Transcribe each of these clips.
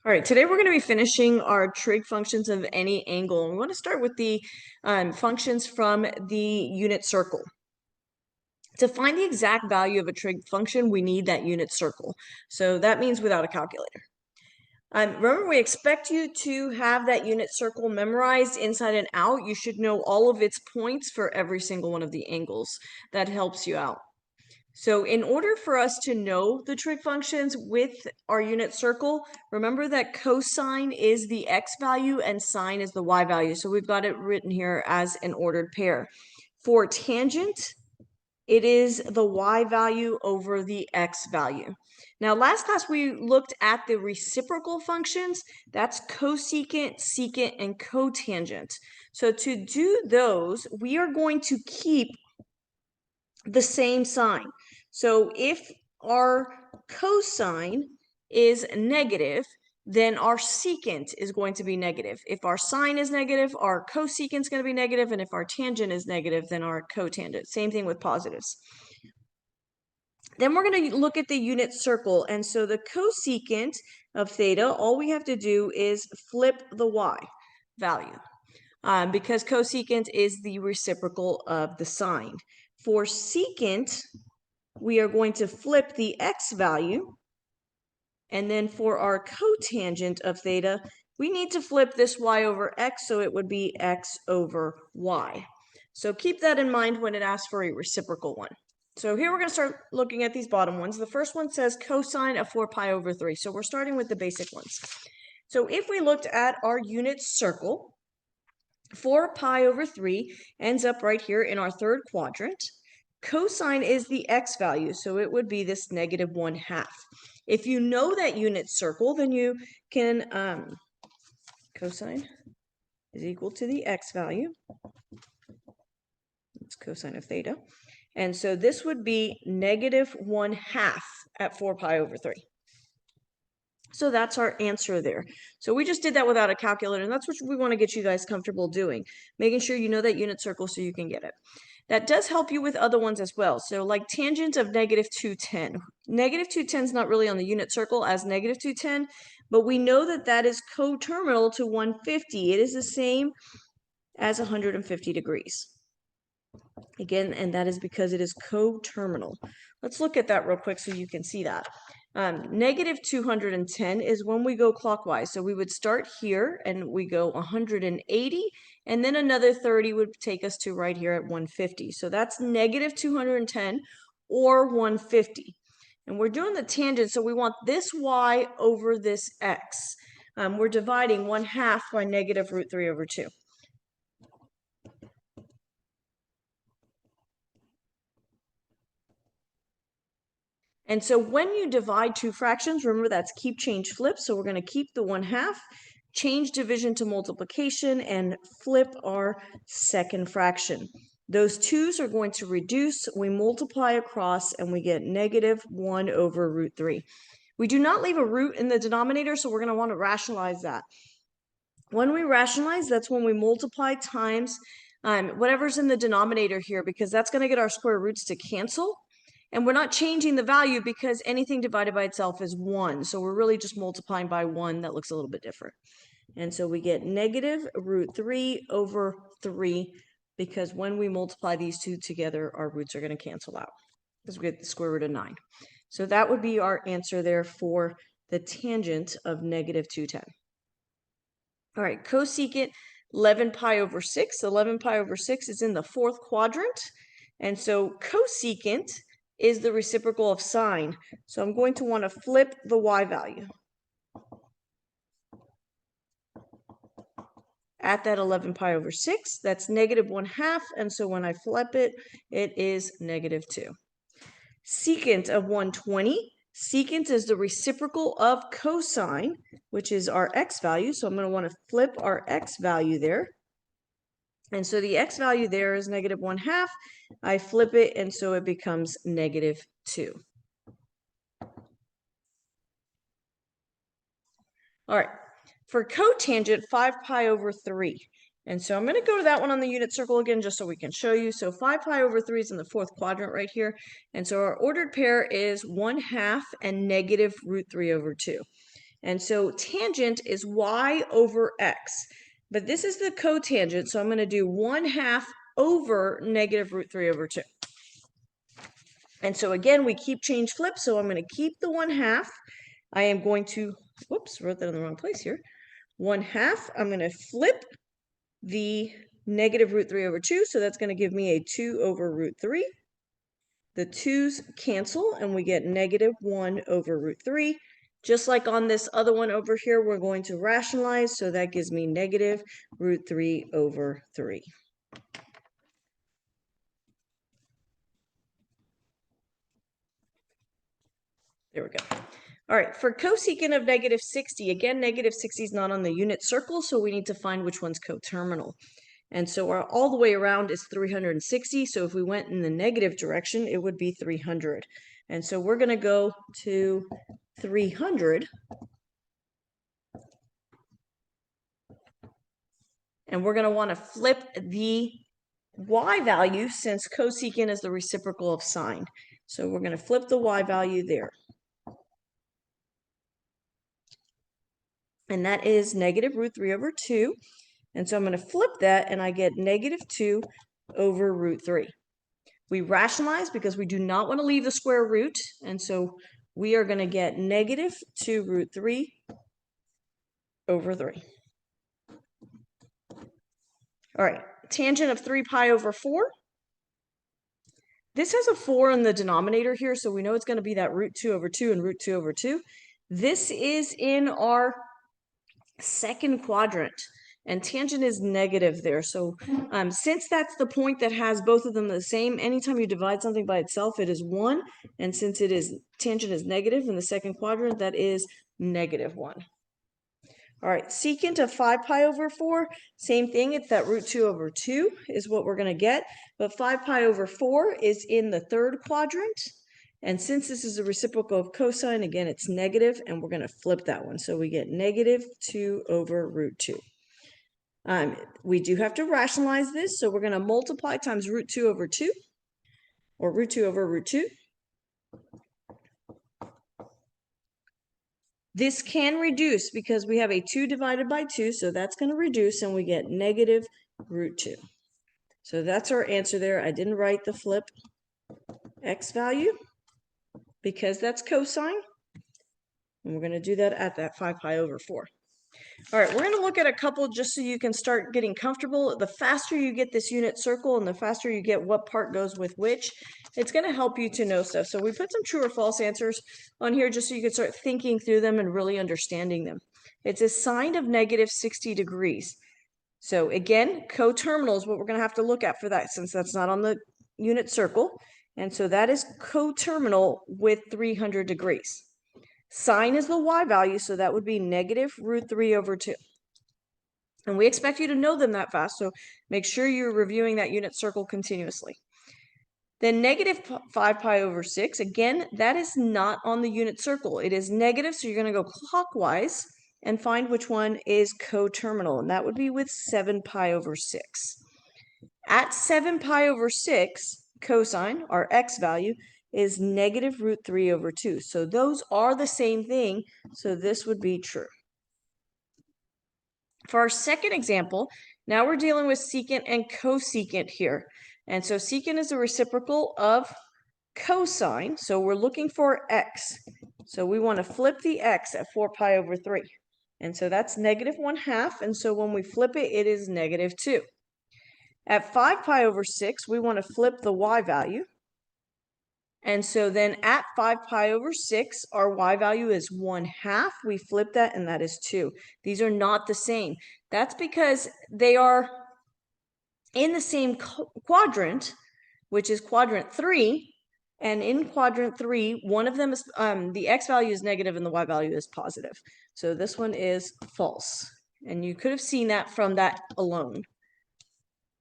All right, today we're going to be finishing our trig functions of any angle. And we want to start with the functions from the unit circle. To find the exact value of a trig function, we need that unit circle. So that means without a calculator. Remember, we expect you to have that unit circle memorized inside and out. You should know all of its points for every single one of the angles. That helps you out. So in order for us to know the trig functions with our unit circle, remember that cosine is the x value and sine is the y value. So we've got it written here as an ordered pair. For tangent, it is the y value over the x value. Now, last class we looked at the reciprocal functions. That's cosecant, secant, and cotangent. So to do those, we are going to keep the same sign. So if our cosine is negative, then our secant is going to be negative. If our sine is negative, our cosecant is going to be negative, and if our tangent is negative, then our cotangent. Same thing with positives. Then we're going to look at the unit circle, and so the cosecant of theta, all we have to do is flip the y value, because cosecant is the reciprocal of the sine. For secant, we are going to flip the x value. And then for our cotangent of theta, we need to flip this y over x, so it would be x over y. So keep that in mind when it asks for a reciprocal one. So here we're going to start looking at these bottom ones. The first one says cosine of 4 pi over 3. So we're starting with the basic ones. So if we looked at our unit circle, 4 pi over 3 ends up right here in our third quadrant. Cosine is the x value, so it would be this negative 1/2. If you know that unit circle, then you can, cosine is equal to the x value. It's cosine of theta. And so this would be negative 1/2 at 4 pi over 3. So that's our answer there. So we just did that without a calculator, and that's what we want to get you guys comfortable doing, making sure you know that unit circle so you can get it. That does help you with other ones as well. So like tangent of negative 210. Negative 210 is not really on the unit circle as negative 210, but we know that that is coterminal to 150. It is the same as 150 degrees. Again, and that is because it is coterminal. Let's look at that real quick so you can see that. Negative 210 is when we go clockwise. So we would start here and we go 180, and then another 30 would take us to right here at 150. So that's negative 210 or 150. And we're doing the tangent, so we want this y over this x. We're dividing 1/2 by negative root 3 over 2. And so when you divide two fractions, remember that's keep, change, flip. So we're going to keep the 1/2, change division to multiplication, and flip our second fraction. Those 2's are going to reduce. We multiply across, and we get negative 1 over root 3. We do not leave a root in the denominator, so we're going to want to rationalize that. When we rationalize, that's when we multiply times whatever's in the denominator here, because that's going to get our square roots to cancel. And we're not changing the value because anything divided by itself is 1. So we're really just multiplying by 1. That looks a little bit different. And so we get negative root 3 over 3, because when we multiply these two together, our roots are going to cancel out, because we get the square root of 9. So that would be our answer there for the tangent of negative 210. All right, cosecant 11 pi over 6. 11 pi over 6 is in the fourth quadrant. And so cosecant is the reciprocal of sine. So I'm going to want to flip the y value at that 11 pi over 6. That's negative 1/2. And so when I flip it, it is negative 2. Secant of 120. Secant is the reciprocal of cosine, which is our x value. So I'm going to want to flip our x value there. And so the x value there is negative 1/2. I flip it, and so it becomes negative 2. All right, for cotangent, 5 pi over 3. And so I'm going to go to that one on the unit circle again, just so we can show you. So 5 pi over 3 is in the fourth quadrant right here. And so our ordered pair is 1/2 and negative root 3 over 2. And so tangent is y over x. But this is the cotangent, so I'm going to do 1/2 over negative root 3 over 2. And so again, we keep change flip, so I'm going to keep the 1/2. I am going to, whoops, wrote that in the wrong place here. 1/2, I'm going to flip the negative root 3 over 2, so that's going to give me a 2 over root 3. The 2's cancel, and we get negative 1 over root 3. Just like on this other one over here, we're going to rationalize, so that gives me negative root 3 over 3. There we go. All right, for cosecant of negative 60, again, negative 60 is not on the unit circle, so we need to find which one's coterminal. And so our all the way around is 360, so if we went in the negative direction, it would be 300. And so we're going to go to 300. And we're going to want to flip the y value since cosecant is the reciprocal of sine. So we're going to flip the y value there. And that is negative root 3 over 2. And so I'm going to flip that, and I get negative 2 over root 3. We rationalize because we do not want to leave the square root. And so we are going to get negative 2 root 3 over 3. All right, tangent of 3 pi over 4. This has a 4 in the denominator here, so we know it's going to be that root 2 over 2 and root 2 over 2. This is in our second quadrant, and tangent is negative there. So since that's the point that has both of them the same, anytime you divide something by itself, it is 1. And since it is tangent is negative in the second quadrant, that is negative 1. All right, secant of 5 pi over 4, same thing. It's that root 2 over 2 is what we're going to get. But 5 pi over 4 is in the third quadrant. And since this is a reciprocal of cosine, again, it's negative, and we're going to flip that one. So we get negative 2 over root 2. We do have to rationalize this, so we're going to multiply times root 2 over 2, or root 2 over root 2. This can reduce because we have a 2 divided by 2, so that's going to reduce, and we get negative root 2. So that's our answer there. I didn't write the flip x value because that's cosine, and we're going to do that at that 5 pi over 4. All right, we're going to look at a couple just so you can start getting comfortable. The faster you get this unit circle and the faster you get what part goes with which, it's going to help you to know stuff. So we put some true or false answers on here just so you can start thinking through them and really understanding them. It's a sine of negative 60 degrees. So again, coterminal is what we're going to have to look at for that since that's not on the unit circle. And so that is coterminal with 300 degrees. Sine is the y value, so that would be negative root 3 over 2. And we expect you to know them that fast, so make sure you're reviewing that unit circle continuously. Then negative 5 pi over 6, again, that is not on the unit circle. It is negative, so you're going to go clockwise and find which one is coterminal, and that would be with 7 pi over 6. At 7 pi over 6, cosine, our x value, is negative root 3 over 2. So those are the same thing, so this would be true. For our second example, now we're dealing with secant and cosecant here. And so secant is the reciprocal of cosine, so we're looking for x. So we want to flip the x at 4 pi over 3. And so that's negative 1/2, and so when we flip it, it is negative 2. At 5 pi over 6, we want to flip the y value. And so then at 5 pi over 6, our y value is 1/2. We flip that, and that is 2. These are not the same. That's because they are in the same quadrant, which is quadrant 3. And in quadrant 3, one of them is, the x value is negative and the y value is positive. So this one is false. And you could have seen that from that alone,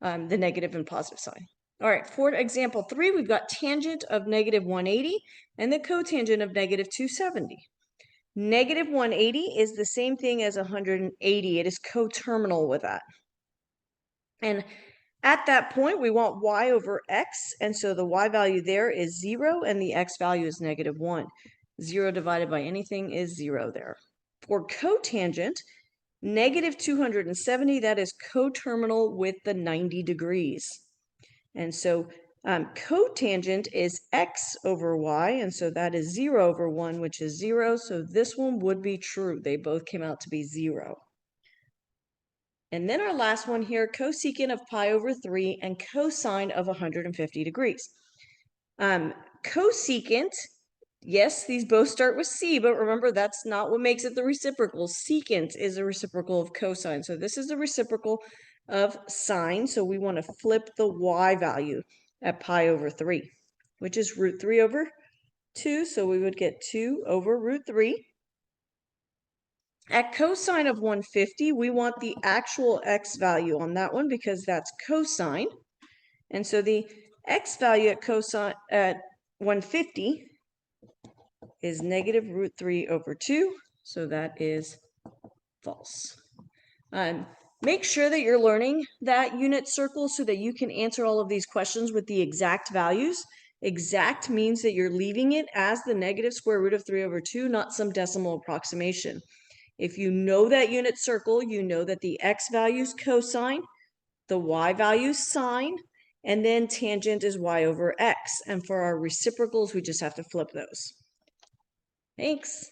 the negative and positive sign. All right, for example 3, we've got tangent of negative 180 and the cotangent of negative 270. Negative 180 is the same thing as 180. It is coterminal with that. And at that point, we want y over x, and so the y value there is 0, and the x value is negative 1. 0 divided by anything is 0 there. For cotangent, negative 270, that is coterminal with the 90 degrees. And so cotangent is x over y, and so that is 0 over 1, which is 0. So this one would be true. They both came out to be 0. And then our last one here, cosecant of pi over 3 and cosine of 150 degrees. Cosecant, yes, these both start with C, but remember that's not what makes it the reciprocal. Secant is a reciprocal of cosine. So this is the reciprocal of sine. So we want to flip the y value at pi over 3, which is root 3 over 2. So we would get 2 over root 3. At cosine of 150, we want the actual x value on that one because that's cosine. And so the x value at cosine at 150 is negative root 3 over 2. So that is false. Make sure that you're learning that unit circle so that you can answer all of these questions with the exact values. Exact means that you're leaving it as the negative square root of 3 over 2, not some decimal approximation. If you know that unit circle, you know that the x value is cosine, the y value is sine, and then tangent is y over x. And for our reciprocals, we just have to flip those. Thanks.